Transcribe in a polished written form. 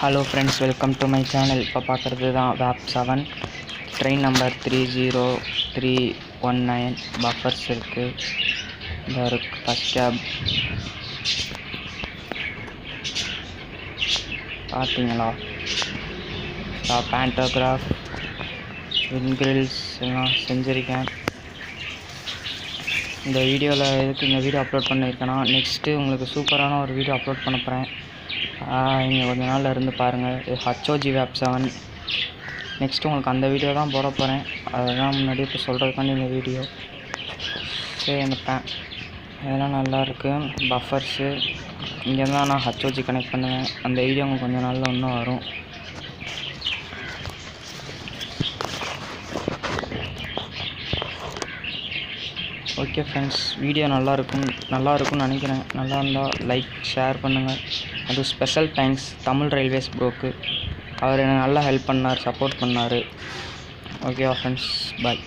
Hello friends, welcome to my channel. இப்போ பார்க்குறது தான் வேப் 7 ட்ரெயின் நம்பர் 30319. பஃபர்ஸ் இருக்குது. இந்த இருக்குது ஃபஸ்ட் கேப் பார்த்தீங்களா? பேண்டோகிராஃப், விண்கிரில்ஸ் எல்லாம் செஞ்சுருக்கேன். இந்த வீடியோவில் எதுக்கு இந்த வீடியோ அப்லோட் பண்ணியிருக்கேன்னா, நெக்ஸ்ட்டு உங்களுக்கு சூப்பரான ஒரு வீடியோ அப்லோட் பண்ண போகிறேன். நீங்கள் கொஞ்ச நாளில் இருந்து பாருங்கள். HOG வேப் 7 நெக்ஸ்ட்டு உங்களுக்கு அந்த வீடியோ தான் போட போகிறேன். அதுதான் முன்னாடி இப்போ சொல்கிறதுக்காண்டி இந்த வீடியோ. சரி, அந்த இதெல்லாம் நல்லாயிருக்கு. பஃபர்ஸு இங்கே தான் நான் HOG கனெக்ட் பண்ணுவேன். அந்த வீடியோ உங்களுக்கு கொஞ்ச நாளில் இன்னும் வரும். ஓகே ஃப்ரெண்ட்ஸ், வீடியோ நல்லாயிருக்கும்னு நினைக்கிறேன். நல்லா இருந்தால் லைக், ஷேர் பண்ணுங்கள். அது ஸ்பெஷல் தேங்க்ஸ் தமிழ் ரயில்வேஸ் ப்ரோக்கு. அவர் எனக்கு நல்லா ஹெல்ப் பண்ணார், சப்போர்ட் பண்ணார். ஓகேவா ஃப்ரெண்ட்ஸ், பாய்.